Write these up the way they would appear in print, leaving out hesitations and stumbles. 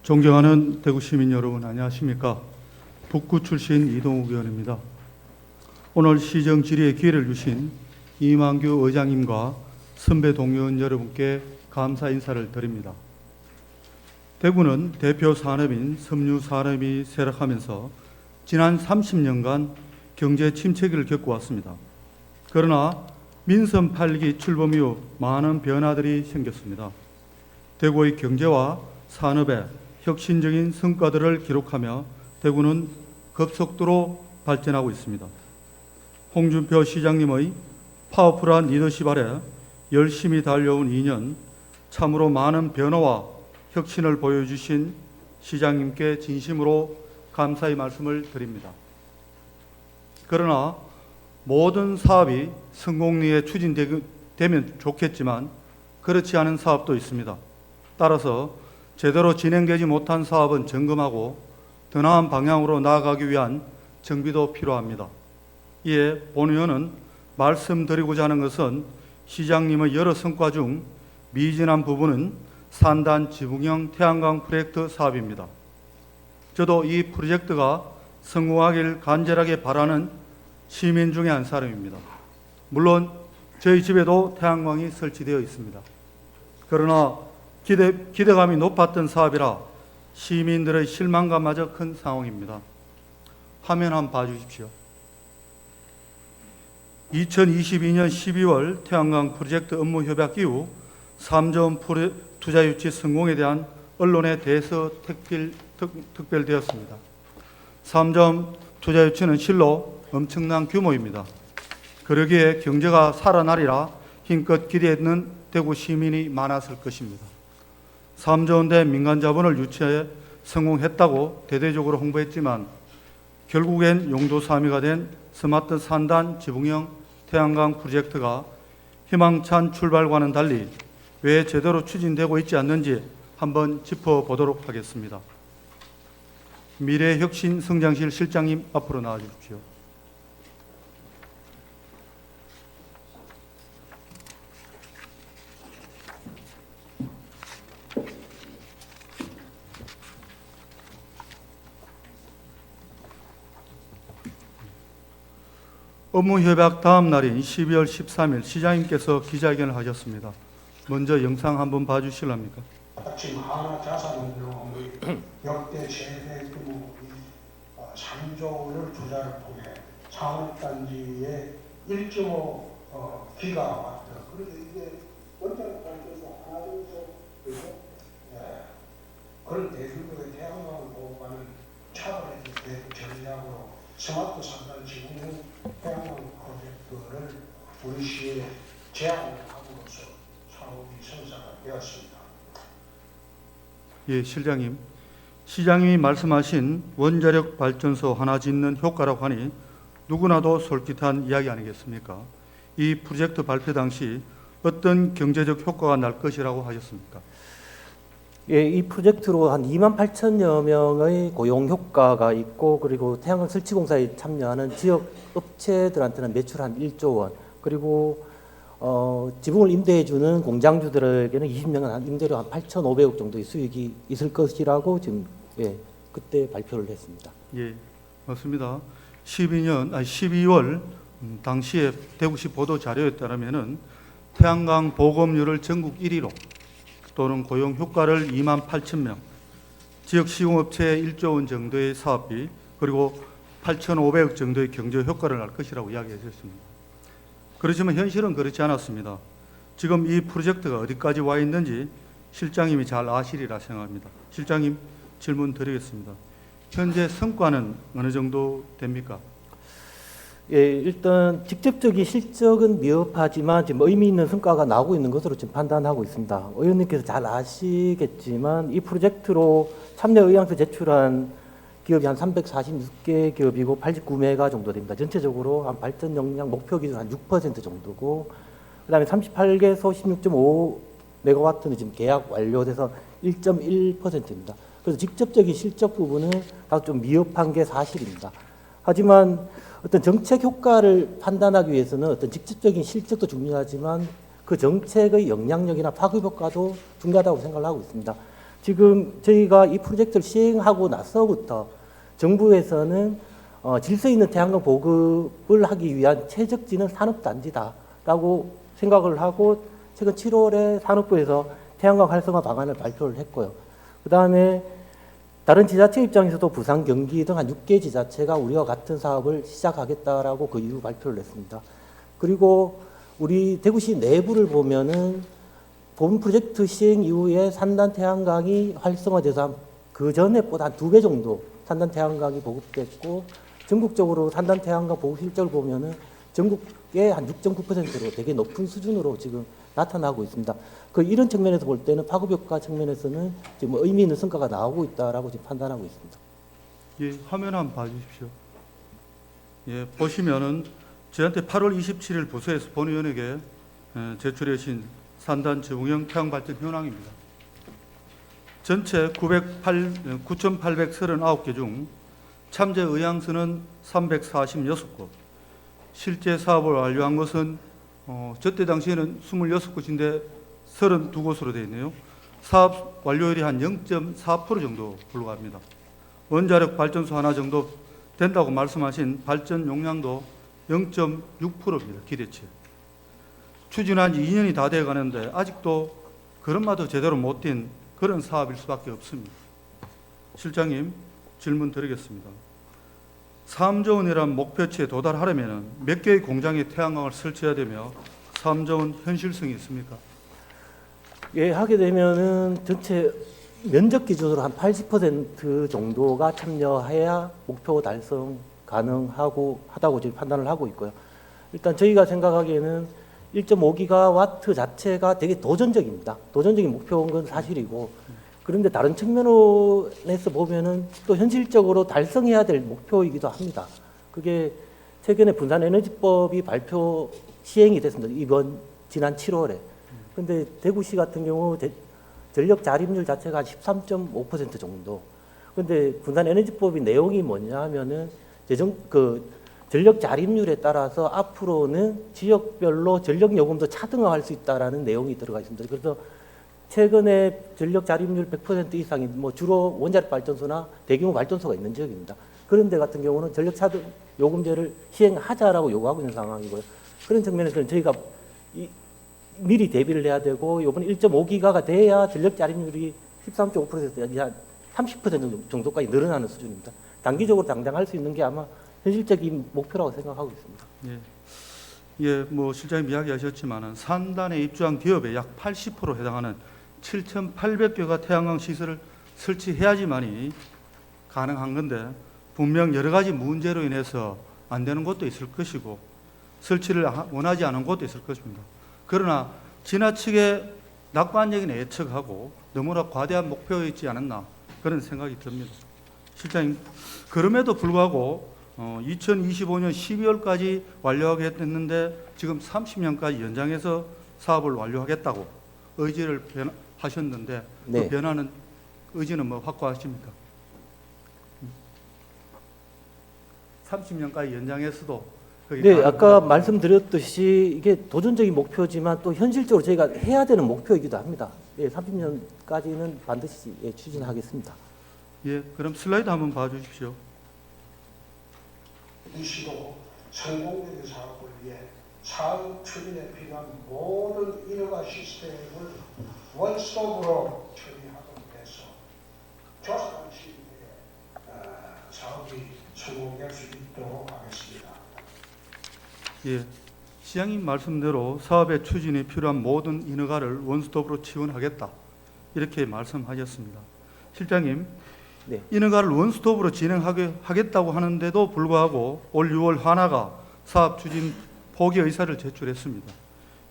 존경하는 대구 시민 여러분, 안녕하십니까? 북구 출신 이동욱 의원입니다. 오늘 시정 질의의 기회를 주신 이만규 의장님과 선배 동료원 여러분께 감사 인사를 드립니다. 대구는 대표 산업인 섬유 산업이 쇠락하면서 지난 30년간 경제 침체기를 겪어왔습니다. 그러나 민선 8기 출범 이후 많은 변화들이 생겼습니다. 대구의 경제와 산업에 혁신적인 성과들을 기록하며 대구는 급속도로 발전하고 있습니다. 홍준표 시장님의 파워풀한 리더십 아래 열심히 달려온 2년, 참으로 많은 변화와 혁신을 보여주신 시장님께 진심으로 감사의 말씀을 드립니다. 그러나 모든 사업이 성공리에 추진되면 좋겠지만 그렇지 않은 사업도 있습니다. 따라서 제대로 진행되지 못한 사업은 점검하고 더 나은 방향으로 나아가기 위한 정비도 필요합니다. 이에 본 의원은 말씀드리고자 하는 것은 시장님의 여러 성과 중 미진한 부분은 산단 지붕형 태양광 프로젝트 사업입니다. 저도 이 프로젝트가 성공하길 간절하게 바라는 시민 중에 한 사람입니다. 물론 저희 집에도 태양광이 설치되어 있습니다. 그러나 기대감이 높았던 사업이라 시민들의 실망감마저 큰 상황입니다. 화면 한번 봐주십시오. 2022년 12월 태양광 프로젝트 업무 협약 이후 3조 원 투자 유치 성공에 대한 언론의 대서 특별되었습니다. 3조 원 투자 유치는 실로 엄청난 규모입니다. 그러기에 경제가 살아나리라 힘껏 기대했는 대구 시민이 많았을 것입니다. 3조 원대 민간 자본을 유치해 성공했다고 대대적으로 홍보했지만 결국엔 용도 사미가 된 스마트 산단 지붕형 태양광 프로젝트가 희망찬 출발과는 달리 왜 제대로 추진되고 있지 않는지 한번 짚어보도록 하겠습니다. 미래혁신성장실 실장님 앞으로 나와 주십시오. 업무협약 다음 날인 12월 13일 시장님께서 기자회견을 하셨습니다. 먼저 영상 한번 봐주실랍니까? 지금 하나자산운용 역대 최대 규모 3조 원을 투자를 통해 산업단지에 1.5 기가와트. 그런데 이게 원자력 발전소 하나 정도 그죠? 그런 대규모의 태양광을 보호하는 차원에서 대구 전략으로 스마트 산단 지붕형 태양광 프로젝트를 우리 시에 제안을 함으로써 사업이 성사가 되었습니다. 예, 실장님. 시장님이 말씀하신 원자력 발전소 하나 짓는 효과라고 하니 누구나도 솔깃한 이야기 아니겠습니까? 이 프로젝트 발표 당시 어떤 경제적 효과가 날 것이라고 하셨습니까? 예, 이 프로젝트로 한 2만 8천여 명의 고용 효과가 있고, 그리고 태양광 설치 공사에 참여하는 지역 업체들한테는 매출 한 1조 원, 그리고 지붕을 임대해주는 공장주들에게는 20년간 한 임대료 한 8,500억 정도의 수익이 있을 것이라고 지금 그때 발표를 했습니다. 예, 맞습니다. 12월 당시에 대구시 보도 자료에 따르면은 태양광 보급률을 전국 1위로 또는 고용 효과를 2만 8천 명, 지역 시공업체에 1조 원 정도의 사업비, 그리고 8,500억 정도의 경제 효과를 낼 것이라고 이야기하셨습니다. 그렇지만 현실은 그렇지 않았습니다. 지금 이 프로젝트가 어디까지 와 있는지 실장님이 잘 아시리라 생각합니다. 실장님, 질문 드리겠습니다. 현재 성과는 어느 정도 됩니까? 예, 일단 직접적인 실적은 미흡하지만 지금 의미 있는 성과가 나오고 있는 것으로 지금 판단하고 있습니다. 의원님께서 잘 아시겠지만 이 프로젝트로 참여 의향서 제출한 기업이 한 346개 기업이고 89메가 정도 됩니다. 전체적으로 한 발전 용량 목표 기준 한 6% 정도고, 그다음에 38개소 16.5메가와트는 지금 계약 완료돼서 1.1%입니다. 그래서 직접적인 실적 부분은 다소 좀 미흡한 게 사실입니다. 하지만 어떤 정책 효과를 판단하기 위해서는 어떤 직접적인 실적도 중요하지만 그 정책의 영향력이나 파급 효과도 중요하다고 생각을 하고 있습니다. 지금 저희가 이 프로젝트를 시행하고 나서부터 정부에서는 질서 있는 태양광 보급을 하기 위한 최적지는 산업단지다라고 생각을 하고 최근 7월에 산업부에서 태양광 활성화 방안을 발표를 했고요. 그 다음에 다른 지자체 입장에서도 부산, 경기 등 한 6개 지자체가 우리와 같은 사업을 시작하겠다라고 그 이후 발표를 했습니다. 그리고 우리 대구시 내부를 보면은 본 프로젝트 시행 이후에 산단 태양광이 활성화돼서 그 전에보다 한 2배 정도 산단 태양광이 보급됐고 전국적으로 산단 태양광 보급 실적을 보면은 전국의 한 6.9%로 되게 높은 수준으로 지금 나타나고 있습니다. 그 이런 측면에서 볼 때는 파급 효과 측면에서는 지금 의미 있는 성과가 나오고 있다라고 지금 판단하고 있습니다. 예, 화면 한번 봐주십시오. 예, 보시면은 저한테 8월 27일 부서에서 본의원에게 제출해 주신 산단 지붕형 태양발전 현황입니다. 전체 9,839개 중 참제 의향서는 346곳, 실제 사업을 완료한 것은 저때 당시에는 26곳인데 32곳으로 되어 있네요. 사업 완료율이 한 0.4% 정도 불과합니다. 원자력 발전소 하나 정도 된다고 말씀하신 발전 용량도 0.6%입니다. 기대치. 추진한 지 2년이 다 되어 가는데 아직도 걸음마도 제대로 못 뛴 그런 사업일 수밖에 없습니다. 실장님, 질문 드리겠습니다. 3조 원이라는 목표치에 도달하려면 몇 개의 공장에 태양광을 설치해야 되며 3조 원 현실성이 있습니까? 예, 하게 되면은 전체 면적 기준으로 한 80% 정도가 참여해야 목표 달성 가능하다고 지금 판단을 하고 있고요. 일단 저희가 생각하기에는 1.5기가와트 자체가 되게 도전적입니다. 도전적인 목표인 건 사실이고, 그런데 다른 측면에서 보면은 또 현실적으로 달성해야 될 목표이기도 합니다. 그게 최근에 분산에너지법이 발표 시행이 됐습니다. 지난 7월에. 근데 대구시 같은 경우 전력 자립률 자체가 13.5% 정도. 근데 분산에너지법의 내용이 뭐냐 하면은 전력 자립률에 따라서 앞으로는 지역별로 전력 요금도 차등화할 수 있다라는 내용이 들어가 있습니다. 그래서 최근에 전력 자립률 100% 이상이 주로 원자력 발전소나 대규모 발전소가 있는 지역입니다. 그런 데 같은 경우는 전력 차등 요금제를 시행하자라고 요구하고 있는 상황이고요. 그런 측면에서는 저희가 미리 대비를 해야 되고, 이번 1.5기가가 돼야 전력 자립률이 13.5%에서 한 30% 정도까지 늘어나는 수준입니다. 단기적으로 당장 할 수 있는 게 아마 현실적인 목표라고 생각하고 있습니다. 예, 실장님 이야기하셨지만은 산단에 입주한 기업의 약 80% 해당하는 7,800개가 태양광 시설을 설치해야지만이 가능한 건데, 분명 여러 가지 문제로 인해서 안 되는 곳도 있을 것이고 설치를 원하지 않은 곳도 있을 것입니다. 그러나 지나치게 낙관적인 예측하고 너무나 과대한 목표였지 않았나 그런 생각이 듭니다. 실장님, 그럼에도 불구하고 2025년 12월까지 완료하겠는데 지금 30년까지 연장해서 사업을 완료하겠다고 의지를 하셨는데, 네. 그 변화는 의지는 확고하십니까? 30년까지 연장해서도 네, 아까 말씀드렸듯이 이게 도전적인 목표지만 또 현실적으로 저희가 해야 되는 목표이기도 합니다. 예, 30년까지는 반드시 추진하겠습니다. 예, 그럼 슬라이드 한번 봐주십시오. 이 시도 성공적인 사업을 위해 사업 추진에 필요한 모든 인허가 시스템을 원스톱으로 처리하도록 해서 조사한 시기에 사업이 성공될 수 있도록 하겠습니다. 예, 시장님 말씀대로 사업의 추진에 필요한 모든 인허가를 원스톱으로 지원하겠다 이렇게 말씀하셨습니다. 실장님, 네. 인허가를 원스톱으로 진행하겠다고 하는데도 불구하고 올 6월 하나가 사업 추진 포기 의사를 제출했습니다.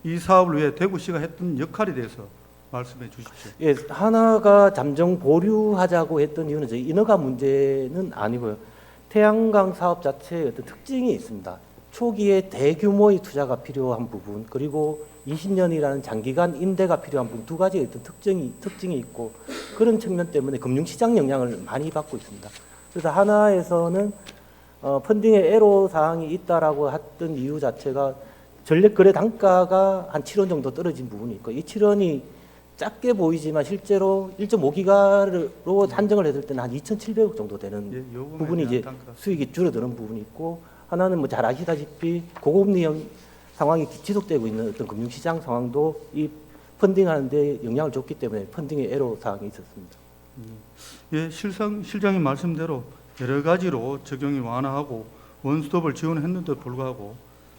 이 사업을 위해 대구시가 했던 역할에 대해서 말씀해 주십시오. 예, 하나가 잠정 보류하자고 했던 이유는 저희 인허가 문제는 아니고요. 태양광 사업 자체의 어떤 특징이 있습니다. 초기에 대규모의 투자가 필요한 부분, 그리고 20년이라는 장기간 임대가 필요한 부분, 두 가지의 어떤 특징이 있고, 그런 측면 때문에 금융시장 영향을 많이 받고 있습니다. 그래서 하나에서는 펀딩의 애로 사항이 있다라고 했던 이유 자체가 전력 거래 단가가 한 7원 정도 떨어진 부분이 있고, 이 7원이 작게 보이지만 실제로 1.5기가로 산정을 했을 때는 한 2,700억 정도 되는 예, 요금에 부분이 대한 이제 단가. 수익이 줄어드는 부분이 있고, 하나는 뭐 잘 아시다시피 고금리 상황이 지속되고 있는 어떤 금융시장 상황도 이 펀딩하는데 영향을 줬기 때문에 펀딩의 애로 사항이 있었습니다. 예, 실장님 말씀대로 여러 가지로 적용이 완화하고 원스톱을 지원했는데도 불구하고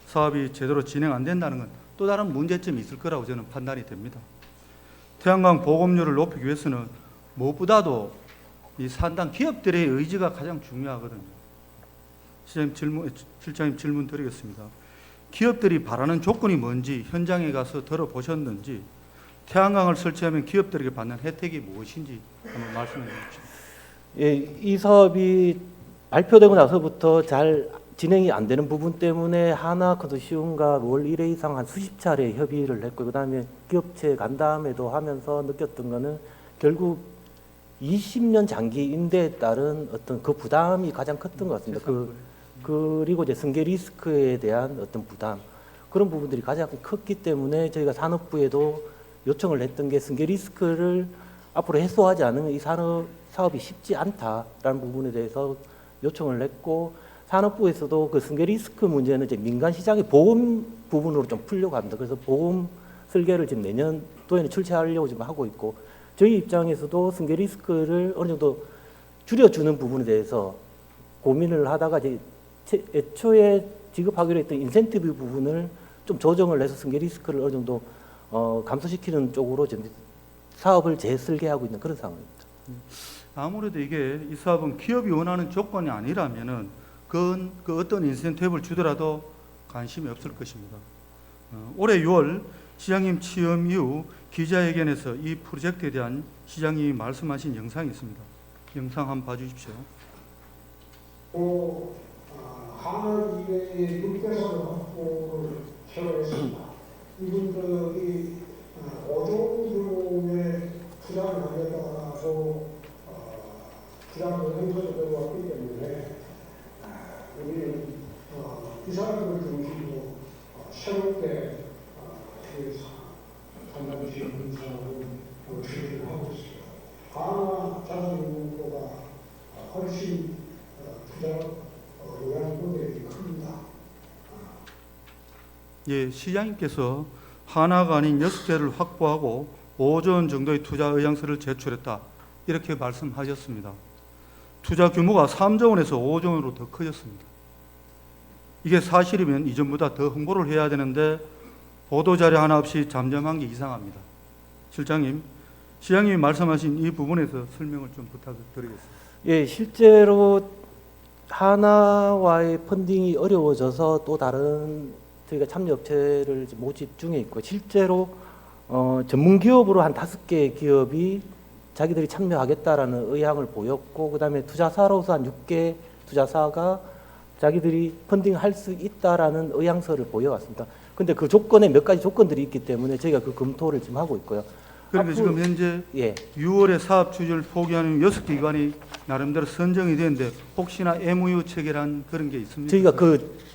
사업이 제대로 진행 안 된다는 건 또 다른 문제점이 있을 거라고 저는 판단이 됩니다. 태양광 보급률을 높이기 위해서는 무엇보다도 이 산단 기업들의 의지가 가장 중요하거든요. 실장님 질문 드리겠습니다. 기업들이 바라는 조건이 뭔지 현장에 가서 들어보셨는지, 태양광을 설치하면 기업들에게 받는 혜택이 무엇인지 한번 말씀해 주십시오. 예, 이 사업이 발표되고 나서부터 잘 진행이 안 되는 부분 때문에 하나 컨소시엄과 월 1회 이상 한 수십 차례 협의를 했고, 그다음에 기업체 간담회도 하면서 느꼈던 거는 결국 20년 장기 임대에 따른 어떤 그 부담이 가장 컸던 것 같습니다. 그리고 이제 승계 리스크에 대한 어떤 부담, 그런 부분들이 가장 컸기 때문에 저희가 산업부에도 요청을 했던 게 승계 리스크를 앞으로 해소하지 않으면 이 사업이 쉽지 않다라는 부분에 대해서 요청을 했고, 산업부에서도 그 승계 리스크 문제는 이제 민간 시장의 보험 부분으로 좀 풀려고 합니다. 그래서 보험 설계를 지금 내년도에는 출시하려고 지금 하고 있고, 저희 입장에서도 승계 리스크를 어느 정도 줄여주는 부분에 대해서 고민을 하다가 이제 애초에 지급하기로 했던 인센티브 부분을 좀 조정을 해서 승계 리스크를 어느 정도 감소시키는 쪽으로 지금 사업을 재설계하고 있는 그런 상황입니다. 아무래도 이게 이 사업은 기업이 원하는 조건이 아니라면은 그 어떤 인센티브를 주더라도 관심이 없을 것입니다. 올해 6월 시장님 취임 이후 기자회견에서 이 프로젝트에 대한 시장님이 말씀하신 영상이 있습니다. 영상 한번 봐주십시오. 하나 이외에 6개설 확보를 처리했습니다. 이분들이 5조 규모의 투자를 하겠다고 투자를 행사를 왔기 때문에 우리는 이 사람들 중심으로 새롭게 판단 지금 사업을 준비를 하고 있습니다. 하나 자산인구가 훨씬 투자 영향력이 큽니다. 예, 시장님께서 하나가 아닌 6개를 확보하고 5조 원 정도의 투자 의향서를 제출했다, 이렇게 말씀하셨습니다. 투자 규모가 3조 원에서 5조 원으로 더 커졌습니다. 이게 사실이면 이전보다 더 홍보를 해야 되는데 보도자료 하나 없이 잠잠한 게 이상합니다. 실장님, 시장님이 말씀하신 이 부분에서 설명을 좀 부탁드리겠습니다. 예, 실제로 하나와의 펀딩이 어려워져서 또 다른 저희가 참여업체를 모집 중에 있고, 실제로 전문 기업으로 한 5개 기업이 자기들이 참여하겠다라는 의향을 보였고, 그다음에 투자사로서 한 6개 투자사가 자기들이 펀딩할 수 있다라는 의향서를 보여왔습니다. 근데 그 조건에 몇 가지 조건들이 있기 때문에 저희가 그 검토를 지금 하고 있고요. 그러니까 지금 현재 6월에 사업 추진을 포기하는 6개 기관이 나름대로 선정이 되는데 혹시나 MOU 체결한 그런 게 있습니까? 저희가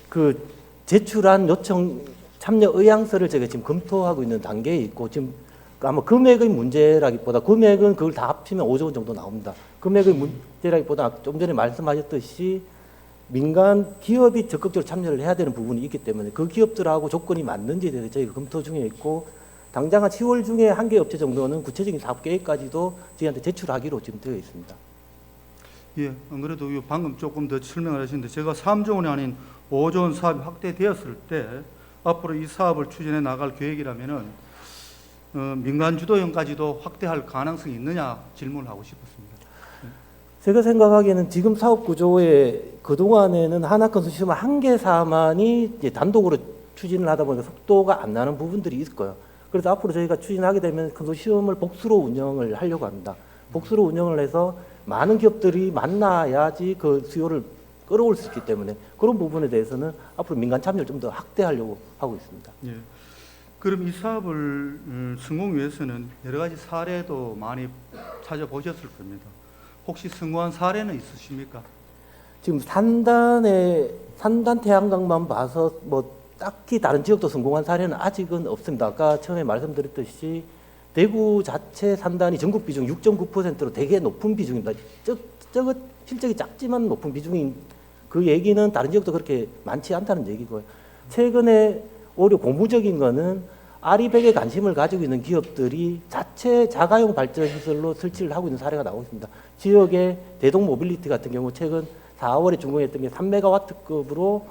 그 제출한 요청 참여 의향서를 저희가 지금 검토하고 있는 단계에 있고, 지금 아마 금액의 문제라기보다, 금액은 그걸 다 합치면 5조 원 정도 나옵니다. 금액의 문제라기보다 좀 전에 말씀하셨듯이 민간 기업이 적극적으로 참여를 해야 되는 부분이 있기 때문에 그 기업들하고 조건이 맞는지에 대해서 저희가 검토 중에 있고, 당장 한 10월 중에 한 개 업체 정도는 구체적인 사업 계획까지도 저희한테 제출하기로 지금 되어 있습니다. 예, 안 그래도 방금 조금 더 설명을 하시는데, 제가 3조 원이 아닌 5조 원 사업이 확대되었을 때 앞으로 이 사업을 추진해 나갈 계획이라면은 민간 주도형까지도 확대할 가능성이 있느냐 질문을 하고 싶었습니다. 제가 생각하기에는 지금 사업 구조에 그동안에는 하나 컨소시엄 한 개사만이 이제 단독으로 추진을 하다 보니까 속도가 안 나는 부분들이 있을 거예요. 그래서 앞으로 저희가 추진하게 되면 컨소시엄을 복수로 운영을 하려고 합니다. 복수로 운영을 해서 많은 기업들이 만나야지 그 수요를 끌어올 수 있기 때문에 그런 부분에 대해서는 앞으로 민간 참여를 좀 더 확대하려고 하고 있습니다. 예. 그럼 이 사업을 성공 위해서는 여러 가지 사례도 많이 찾아보셨을 겁니다. 혹시 성공한 사례는 있으십니까? 지금 산단 태양광만 봐서 뭐 딱히 다른 지역도 성공한 사례는 아직은 없습니다. 아까 처음에 말씀드렸듯이 대구 자체 산단이 전국 비중 6.9%로 되게 높은 비중입니다. 저거 실적이 작지만 높은 비중인 그 얘기는 다른 지역도 그렇게 많지 않다는 얘기고요. 최근에 오히려 고무적인 거는 아리백에 관심을 가지고 있는 기업들이 자체 자가용 발전시설로 설치를 하고 있는 사례가 나오고 있습니다. 지역의 대동 모빌리티 같은 경우 최근 4월에 준공했던 게 3메가와트급으로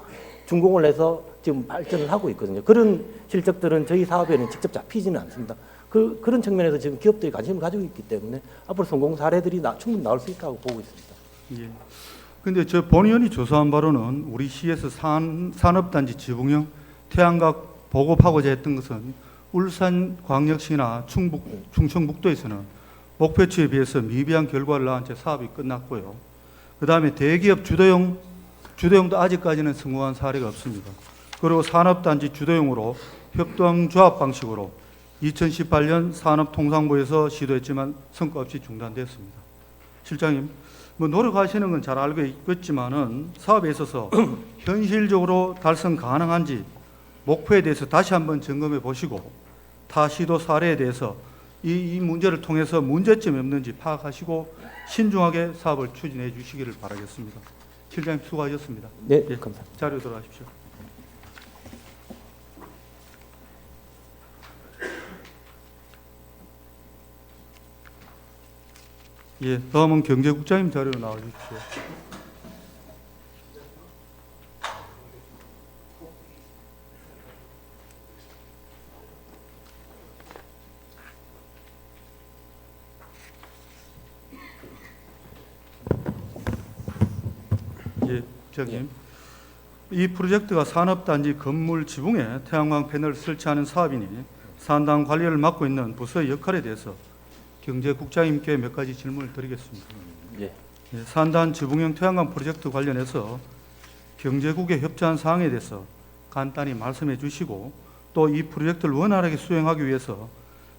준공을 해서 지금 발전을 하고 있거든요. 그런 실적들은 저희 사업에는 직접 잡히지는 않습니다. 그런 측면에서 지금 기업들이 관심을 가지고 있기 때문에 앞으로 성공 사례들이 충분히 나올 수 있다고 보고 있습니다. 예. 근데 저 본의원이 조사한 바로는 우리 시에서 산업단지 지붕형 태양광 보급하고자 했던 것은 울산광역시나 충청북도에서는 목표치에 비해서 미비한 결과를 낳은 채 사업이 끝났고요. 그 다음에 대기업 주도용도 아직까지는 성공한 사례가 없습니다. 그리고 산업단지 주도용으로 협동조합 방식으로 2018년 산업통상부에서 시도했지만 성과 없이 중단됐습니다. 실장님, 뭐 노력하시는 건 잘 알고 있겠지만은 사업에 있어서 현실적으로 달성 가능한지 목표에 대해서 다시 한번 점검해 보시고 타 시도 사례에 대해서 이 문제를 통해서 문제점이 없는지 파악하시고 신중하게 사업을 추진해 주시기를 바라겠습니다. 실장님 수고하셨습니다. 네, 예, 감사합니다. 자료 들어가십시오. 예, 다음은 경제국장님 자료로 나와주십시오. 예, 국장님. 이 프로젝트가 산업단지 건물 지붕에 태양광 패널을 설치하는 사업이니 산단 관리를 맡고 있는 부서의 역할에 대해서 경제국장님께 몇 가지 질문을 드리겠습니다. 예. 예, 산단 지붕형 태양광 프로젝트 관련해서 경제국에 협조한 사항에 대해서 간단히 말씀해 주시고 또 이 프로젝트를 원활하게 수행하기 위해서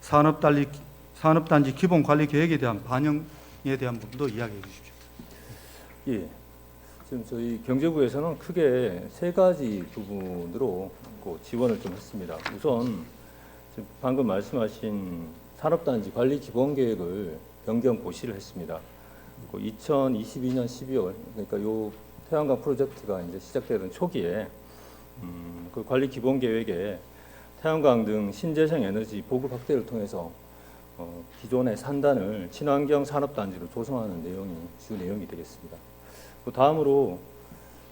산업단지 기본 관리 계획에 대한 반영에 대한 부분도 이야기해 주십시오. 예. 지금 저희 경제부에서는 크게 세 가지 부분으로 지원을 좀 했습니다. 우선 지금 방금 말씀하신 산업단지 관리 기본 계획을 변경 고시를 했습니다. 2022년 12월 그러니까 요 태양광 프로젝트가 이제 시작되던 초기에 그 관리 기본 계획에 태양광 등 신재생 에너지 보급 확대를 통해서 기존의 산단을 친환경 산업단지로 조성하는 내용이 주 내용이 되겠습니다. 그 다음으로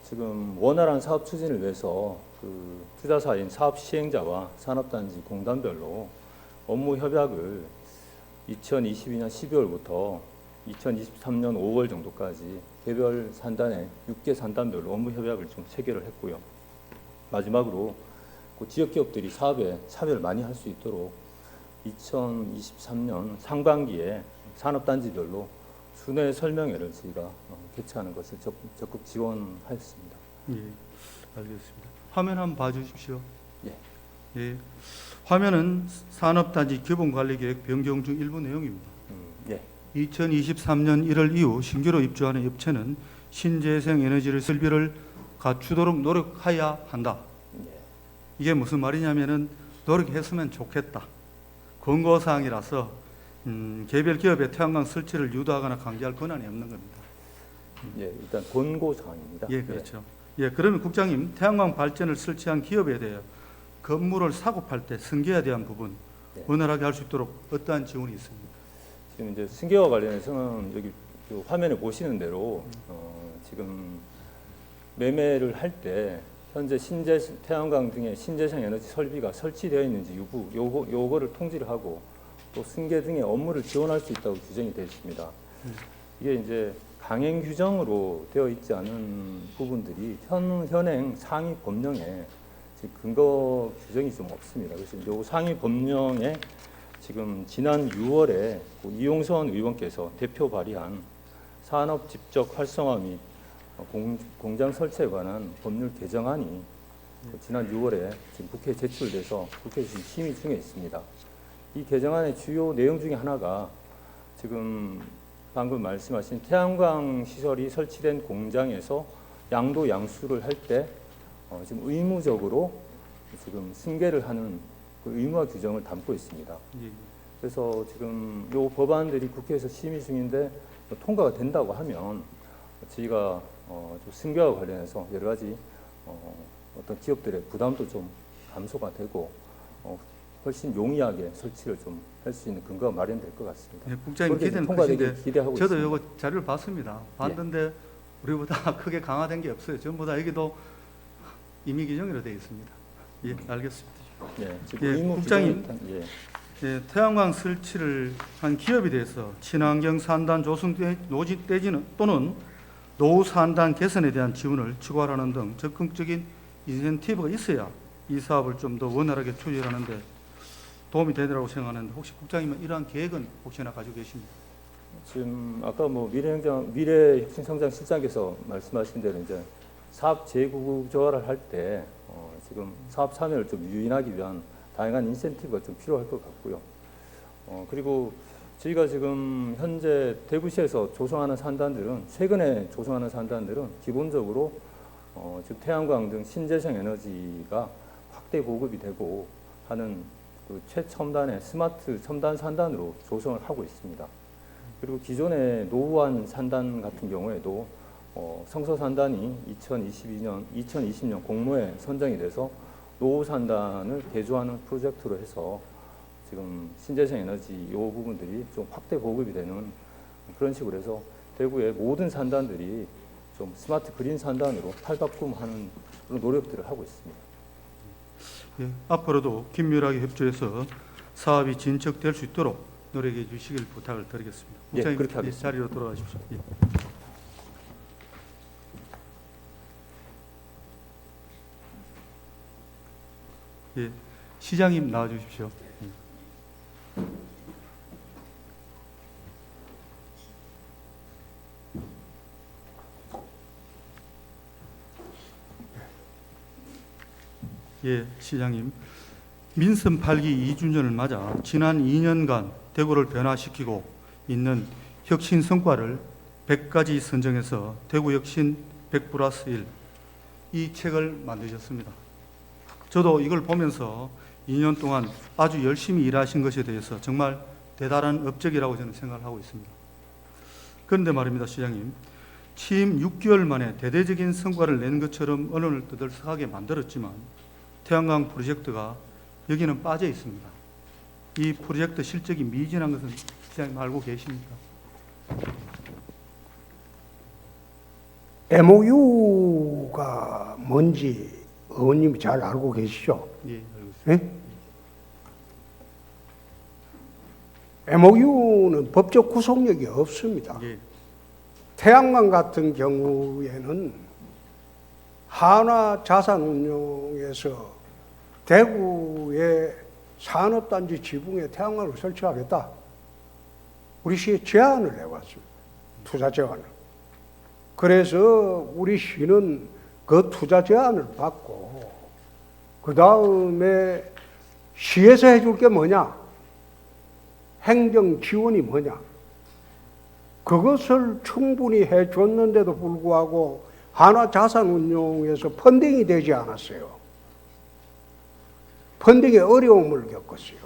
지금 원활한 사업 추진을 위해서 그 투자사인 사업 시행자와 산업단지 공단별로 업무 협약을 2022년 12월부터 2023년 5월 정도까지 개별 산단에 6개 산단별로 업무 협약을 좀 체결을 했고요. 마지막으로 그 지역 기업들이 사업에 참여를 많이 할 수 있도록 2023년 상반기에 산업단지별로 순회 설명회를 저희가 개최하는 것을 적극 지원하였습니다. 예, 알겠습니다. 화면 한번 봐주십시오. 예. 예, 화면은 산업단지 기본관리계획 변경 중 일부 내용입니다. 예. 2023년 1월 이후 신규로 입주하는 업체는 신재생 에너지를 설비를 갖추도록 노력해야 한다. 예. 이게 무슨 말이냐면은 노력했으면 좋겠다. 권고사항이라서 개별 기업의 태양광 설치를 유도하거나 강제할 권한이 없는 겁니다. 예, 일단 권고 사항입니다. 예, 그렇죠. 예, 그러면 국장님, 태양광 발전을 설치한 기업에 대해 건물을 사고 팔 때 승계에 대한 부분 네. 원활하게 할 수 있도록 어떠한 지원이 있습니까? 지금 이제 승계와 관련해서는 여기 그 화면에 보시는 대로 지금 매매를 할 때 현재 태양광 등의 신재생 에너지 설비가 설치되어 있는지 요거를 통지를 하고 또 승계 등의 업무를 지원할 수 있다고 규정이 되어 있습니다. 이게 이제 강행 규정으로 되어 있지 않은 부분들이 현행 상위 법령에 지금 근거 규정이 좀 없습니다. 그래서 요 상위 법령에 지금 지난 6월에 이용선 의원께서 대표 발의한 산업 집적 활성화 및 공장 설치에 관한 법률 개정안이 지난 6월에 지금 국회에 제출돼서 국회에서 지금 심의 중에 있습니다. 이 개정안의 주요 내용 중에 하나가 지금 방금 말씀하신 태양광 시설이 설치된 공장에서 양도 양수를 할 때 지금 의무적으로 지금 승계를 하는 그 의무화 규정을 담고 있습니다. 예. 그래서 지금 요 법안들이 국회에서 심의 중인데 통과가 된다고 하면 저희가 좀 승계와 관련해서 여러 가지 어떤 기업들의 부담도 좀 감소가 되고 훨씬 용이하게 설치를 좀 할 수 있는 근거가 마련될 것 같습니다. 예, 국장님 그렇게 기대는 통과되길 크신데 기대하고 저도 있습니다. 이거 자료를 봤습니다. 봤는데 우리보다 크게 강화된 게 없어요. 전부 다 여기도 임의 규정으로 되어 있습니다. 예, 알겠습니다. 예, 지금 예, 의무 국장님. 규정은 예. 예, 태양광 설치를 한 기업에 대해서 친환경 산단 조성 노지 떼지는 또는 노후 산단 개선에 대한 지원을 추구하라는 등 적극적인 인센티브가 있어야 이 사업을 좀 더 원활하게 추진하는데 도움이 되리라고 생각하는데 혹시 국장님은 이러한 계획은 혹시나 가지고 계십니까? 지금 아까 뭐 미래혁신성장실장께서 말씀하신 대로 이제 사업 재구조화를 할 때 지금 사업 참여를 좀 유인하기 위한 다양한 인센티브가 좀 필요할 것 같고요. 그리고 저희가 지금 현재 대구시에서 조성하는 산단들은 최근에 조성하는 산단들은 기본적으로 지금 태양광 등 신재생 에너지가 확대 보급이 되고 하는 그 최첨단의 스마트 첨단 산단으로 조성을 하고 있습니다. 그리고 기존의 노후한 산단 같은 경우에도 성서 산단이 2020년 공모에 선정이 돼서 노후 산단을 개조하는 프로젝트로 해서 지금 신재생 에너지 이 부분들이 좀 확대 보급이 되는 그런 식으로 해서 대구의 모든 산단들이 좀 스마트 그린 산단으로 탈바꿈하는 그런 노력들을 하고 있습니다. 예, 앞으로도 긴밀하게 협조해서 사업이 진척될 수 있도록 노력해 주시길 부탁을 드리겠습니다. 예, 국장님, 그렇게 하겠습니다. 자리로 돌아가십시오. 예. 예, 시장님 나와 주십시오. 예, 시장님. 민선 8기 2주년을 맞아 지난 2년간 대구를 변화시키고 있는 혁신 성과를 100가지 선정해서 대구 혁신 100+1 이 책을 만드셨습니다. 저도 이걸 보면서 2년 동안 아주 열심히 일하신 것에 대해서 정말 대단한 업적이라고 저는 생각을 하고 있습니다. 그런데 말입니다, 시장님. 취임 6개월 만에 대대적인 성과를 낸 것처럼 언론을 떠들썩하게 만들었지만 태양광 프로젝트가 여기는 빠져 있습니다. 이 프로젝트 실적이 미진한 것은 시장님 알고 계십니까? MOU가 뭔지 의원님이 잘 알고 계시죠? 예, 알고 있습니다. 예? MOU는 법적 구속력이 없습니다. 예, 태양광 같은 경우에는 한화자산운용에서 대구의 산업단지 지붕에 태양광을 설치하겠다. 우리 시에 제안을 해왔습니다. 투자 제안을. 그래서 우리 시는 그 투자 제안을 받고 그 다음에 시에서 해줄 게 뭐냐? 행정 지원이 뭐냐? 그것을 충분히 해줬는데도 불구하고 한화자산운용에서 펀딩이 되지 않았어요. 펀딩에 어려움을 겪었어요.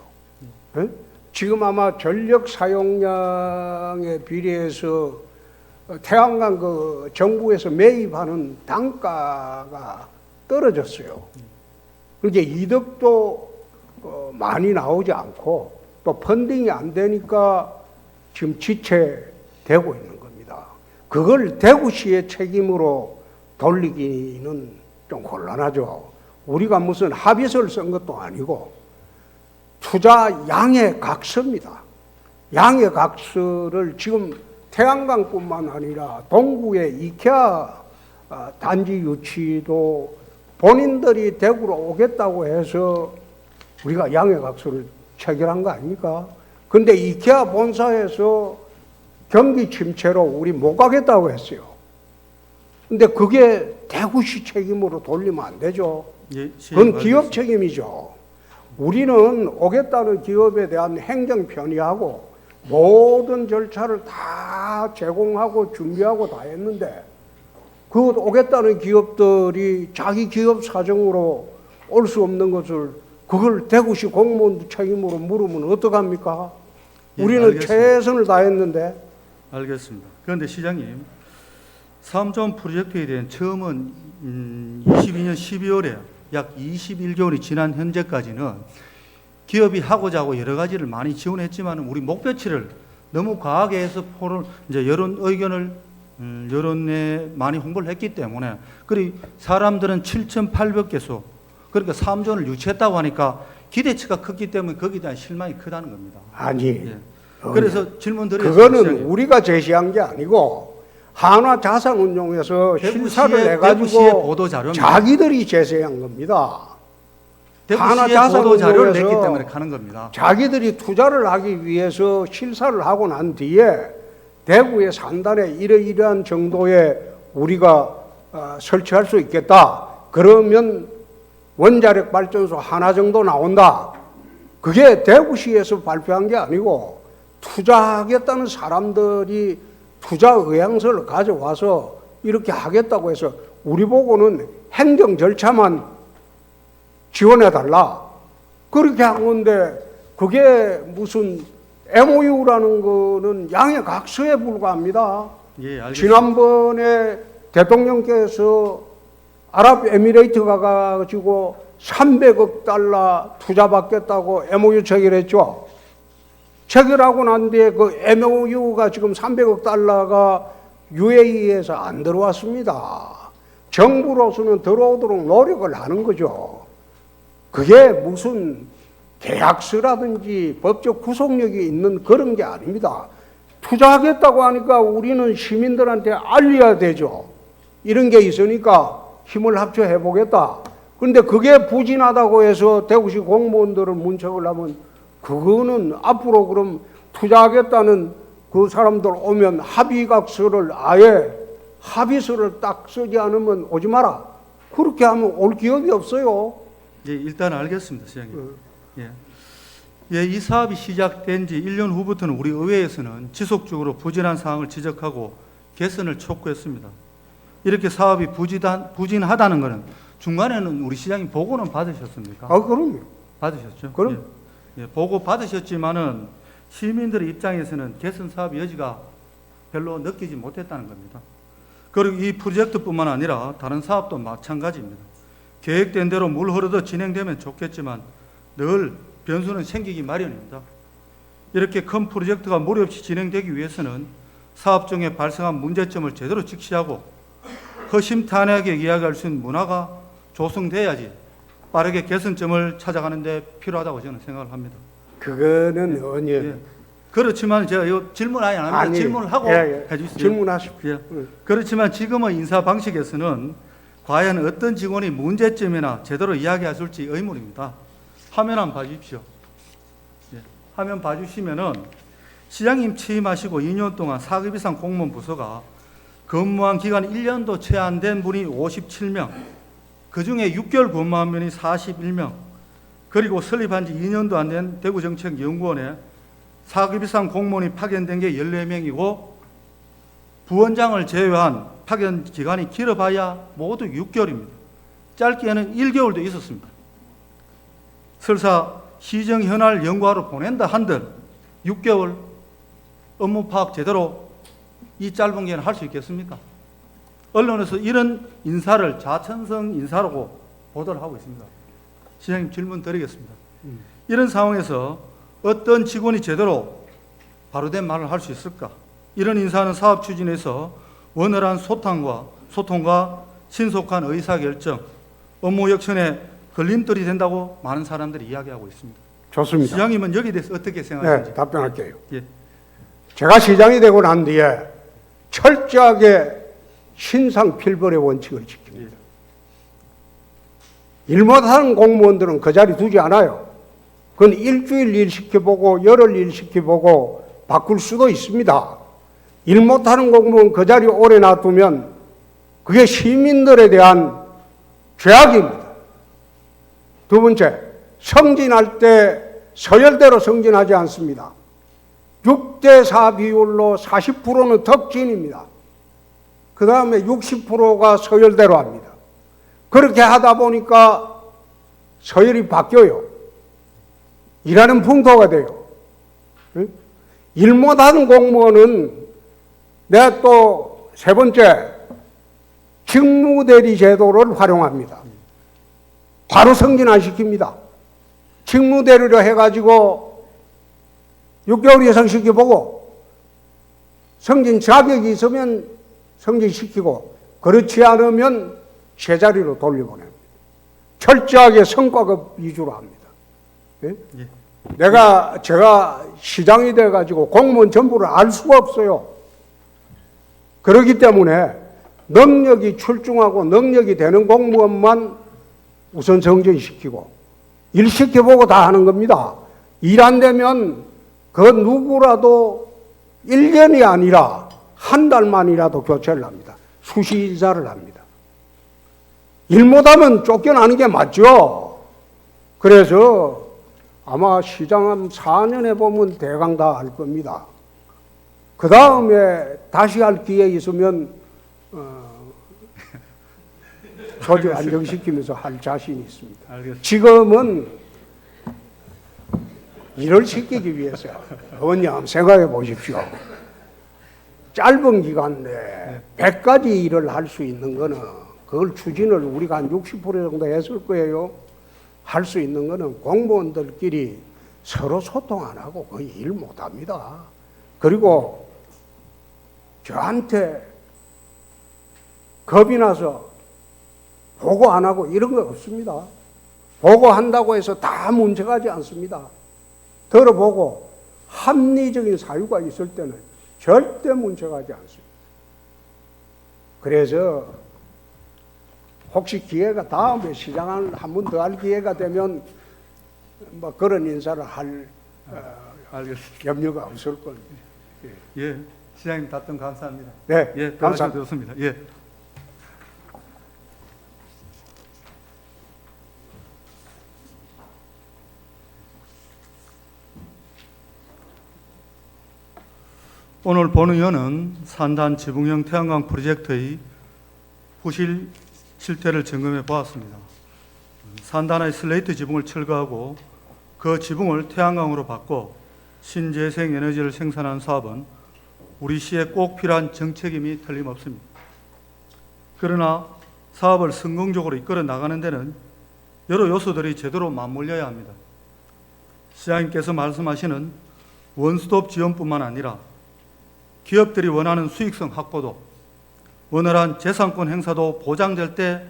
네? 지금 아마 전력 사용량에 비례해서 태양광 그 정부에서 매입하는 단가가 떨어졌어요. 그러니까 이득도 많이 나오지 않고 또 펀딩이 안 되니까 지금 지체되고 있는 겁니다. 그걸 대구시의 책임으로 돌리기는 좀 곤란하죠. 우리가 무슨 합의서를 쓴 것도 아니고 투자 양해각서입니다. 양해각서를 지금 태양광뿐만 아니라 동구의 이케아 단지 유치도 본인들이 대구로 오겠다고 해서 우리가 양해각서를 체결한 거 아닙니까? 근데 이케아 본사에서 경기 침체로 우리 못 가겠다고 했어요. 근데 그게 대구시 책임으로 돌리면 안 되죠. 예, 그건 기업 책임이죠. 우리는 오겠다는 기업에 대한 행정 편의하고 모든 절차를 다 제공하고 준비하고 다 했는데 그 오겠다는 기업들이 자기 기업 사정으로 올 수 없는 것을 그걸 대구시 공무원 책임으로 물으면 어떡합니까? 예, 우리는 알겠습니다. 최선을 다했는데. 알겠습니다. 그런데 시장님, 3점 프로젝트에 대한 처음은 22년 12월에 약 21개월이 지난 현재까지는 기업이 하고자 하고 여러 가지를 많이 지원했지만 우리 목표치를 너무 과하게 해서 이제 여론 의견을 여론에 많이 홍보를 했기 때문에 그리고 사람들은 7,800개소 그러니까 3조를 유치했다고 하니까 기대치가 컸기 때문에 거기에 대한 실망이 크다는 겁니다. 아니, 예. 그래서 질문 드리겠습니다. 그거는 시장님. 우리가 제시한 게 아니고 한화자산운용에서 실사를 대구시의 해가지고 보도 자료입니다. 자기들이 제시한 겁니다. 대구시의 하나자산 보도 자료를 냈기 운용에서 때문에 가는 겁니다. 자기들이 투자를 하기 위해서 실사를 하고 난 뒤에 대구의 산단에 이러이러한 정도의 우리가 설치할 수 있겠다. 그러면 원자력 발전소 하나 정도 나온다. 그게 대구시에서 발표한 게 아니고 투자하겠다는 사람들이 투자 의향서를 가져와서 이렇게 하겠다고 해서 우리 보고는 행정 절차만 지원해달라. 그렇게 한 건데 그게 무슨 MOU라는 거는 양해각서에 불과합니다. 예, 알겠습니다. 지난번에 대통령께서 아랍에미레이트 가가지고 300억 달러 투자 받겠다고 MOU 체결했죠. 체결하고 난 뒤에 그 MOU가 지금 300억 달러가 UAE에서 안 들어왔습니다. 정부로서는 들어오도록 노력을 하는 거죠. 그게 무슨 계약서라든지 법적 구속력이 있는 그런 게 아닙니다. 투자하겠다고 하니까 우리는 시민들한테 알려야 되죠. 이런 게 있으니까 힘을 합쳐 해보겠다. 그런데 그게 부진하다고 해서 대구시 공무원들을 문책을 하면 그거는 앞으로 그럼 투자하겠다는 그 사람들 오면 합의각서를 아예 합의서를 딱 쓰지 않으면 오지 마라. 그렇게 하면 올 기업이 없어요. 예, 일단 알겠습니다, 시장님. 예. 예, 이 사업이 시작된 지 1년 후부터는 우리 의회에서는 지속적으로 부진한 사항을 지적하고 개선을 촉구했습니다. 이렇게 사업이 부진하다는 것은 중간에는 우리 시장님 보고는 받으셨습니까? 그럼요. 받으셨죠? 그럼. 예, 예, 보고 받으셨지만은 시민들의 입장에서는 개선 사업 여지가 별로 느끼지 못했다는 겁니다. 그리고 이 프로젝트뿐만 아니라 다른 사업도 마찬가지입니다. 계획된 대로 물 흐르듯 진행되면 좋겠지만 늘 변수는 생기기 마련입니다. 이렇게 큰 프로젝트가 무리 없이 진행되기 위해서는 사업 중에 발생한 문제점을 제대로 직시하고 허심탄회하게 이야기할 수 있는 문화가 조성돼야지 빠르게 개선점을 찾아가는 데 필요하다고 저는 생각을 합니다. 그거는 예. 그렇지만 제가 이거 질문 아예 안 합니다. 아니, 질문을 하고 해주시죠. 질문하십시오. 예. 그렇지만 지금의 인사 방식에서는 과연 어떤 직원이 문제점이나 제대로 이야기하실지 의문입니다. 화면 한번 봐주십시오. 예. 화면 봐주시면은 시장님 취임하시고 2년 동안 4급 이상 공무원 부서가 근무한 기간이 1년도 채 안 된 분이 57명, 그 중에 6개월 근무한 분이 41명, 그리고 설립한 지 2년도 안 된 대구정책연구원에 4급 이상 공무원이 파견된 게 14명이고 부원장을 제외한 파견 기간이 길어봐야 모두 6개월입니다. 짧게는 1개월도 있었습니다. 설사 시정 현안을 연구하러 보낸다 한들 6개월 업무 파악 제대로 이 짧은 기간에 할 수 있겠습니까? 언론에서 이런 인사를 자천성 인사라고 보도를 하고 있습니다. 시장님 질문 드리겠습니다. 이런 상황에서 어떤 직원이 제대로 바로된 말을 할 수 있을까? 이런 인사는 사업 추진에서 원활한 소통과 신속한 의사결정, 업무 역전에 걸림돌이 된다고 많은 사람들이 이야기하고 있습니다. 좋습니다. 시장님은 여기에 대해서 어떻게 생각하십니까? 네, 답변할게요. 예. 제가 시장이 되고 난 뒤에 철저하게 신상필벌의 원칙을 지킵니다. 일 못하는 공무원들은 그 자리 두지 않아요. 그건 일주일 일 시켜보고 열흘 일 시켜보고 바꿀 수도 있습니다. 일 못하는 공무원 그 자리 오래 놔두면 그게 시민들에 대한 죄악입니다. 두 번째, 승진할 때 서열대로 승진하지 않습니다. 6대4 비율로 40%는 덕진입니다. 그 다음에 60%가 서열대로 합니다. 그렇게 하다 보니까 서열이 바뀌어요. 일하는 풍토가 돼요. 일 못하는 공무원은 내가 또 세 번째 직무대리 제도를 활용합니다. 바로 승진 안 시킵니다. 직무대리로 해가지고 6개월 이상 시켜보고 승진 자격이 있으면 승진시키고 그렇지 않으면 제자리로 돌려보냅니다. 철저하게 성과급 위주로 합니다. 예? 예. 제가 시장이 돼가지고 공무원 전부를 알 수가 없어요. 그렇기 때문에 능력이 출중하고 능력이 되는 공무원만 우선 정전시키고 일 시켜보고 다 하는 겁니다. 일 안 되면 그 누구라도 1년이 아니라 한 달만이라도 교체를 합니다. 수시 인사를 합니다. 일 못하면 쫓겨나는 게 맞죠. 그래서 아마 시장 한 4년 해보면 대강 다 알 겁니다. 그 다음에 다시 할 기회 있으면 조직 안정시키면서 할 자신이 있습니다. 알겠습니다. 지금은 일을 시키기 위해서 의원님 한번 생각해 보십시오. 짧은 기간 내에 100가지 일을 할 수 있는 거는 그걸 추진을 우리가 한 60% 정도 했을 거예요. 할 수 있는 거는 공무원들끼리 서로 소통 안 하고 거의 일 못 합니다. 그리고 저한테 겁이 나서 보고 안 하고 이런 거 없습니다. 보고한다고 해서 다 문제가지 않습니다. 들어보고 합리적인 사유가 있을 때는 절대 문제가지 않습니다. 그래서 혹시 기회가 다음에 시장을 한 번 더 할 기회가 되면 뭐 그런 인사를 할 알겠습니다. 염려가 없을 겁니다. 예, 시장님 답변 감사합니다. 네, 예, 감사합니다. 들었습니다. 예. 오늘 본의원은 산단 지붕형 태양광 프로젝트의 부실 실태를 점검해 보았습니다. 산단의 슬레이트 지붕을 철거하고 그 지붕을 태양광으로 바꿔 신재생 에너지를 생산하는 사업은 우리 시에 꼭 필요한 정책임이 틀림없습니다. 그러나 사업을 성공적으로 이끌어 나가는 데는 여러 요소들이 제대로 맞물려야 합니다. 시장님께서 말씀하시는 원스톱 지원뿐만 아니라 기업들이 원하는 수익성 확보도, 원활한 재산권 행사도 보장될 때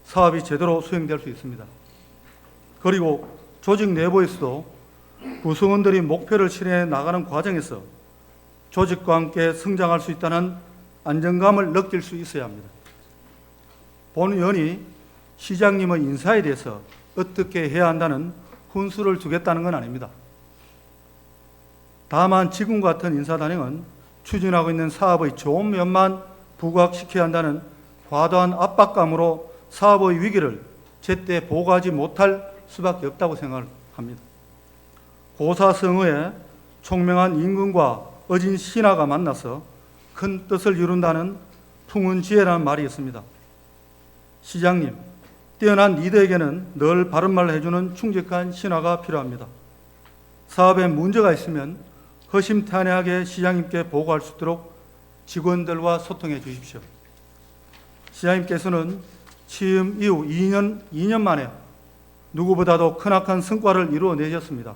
사업이 제대로 수행될 수 있습니다. 그리고 조직 내부에서도 구성원들이 목표를 실현해 나가는 과정에서 조직과 함께 성장할 수 있다는 안정감을 느낄 수 있어야 합니다. 본 의원이 시장님의 인사에 대해서 어떻게 해야 한다는 훈수를 주겠다는 건 아닙니다. 다만 지금 같은 인사단행은 추진하고 있는 사업의 좋은 면만 부각시켜야 한다는 과도한 압박감으로 사업의 위기를 제때 보고하지 못할 수밖에 없다고 생각합니다. 고사성어에 총명한 임금과 어진 신하가 만나서 큰 뜻을 이룬다는 풍운지혜라는 말이 있습니다. 시장님, 뛰어난 리더에게는 늘 바른 말을 해주는 충직한 신하가 필요합니다. 사업에 문제가 있으면 허심탄회하게 시장님께 보고할 수 있도록 직원들과 소통해 주십시오. 시장님께서는 취임 이후 2년 만에 누구보다도 크나큰 성과를 이루어내셨습니다.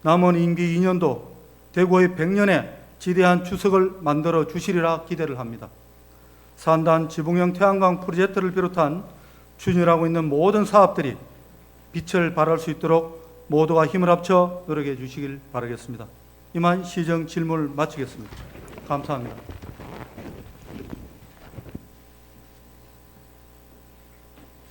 남은 임기 2년도 대구의 100년에 지대한 추석을 만들어 주시리라 기대를 합니다. 산단 지붕형 태양광 프로젝트를 비롯한 추진하고 있는 모든 사업들이 빛을 발할 수 있도록 모두가 힘을 합쳐 노력해 주시길 바라겠습니다. 이만 시정 질문을 마치겠습니다. 감사합니다.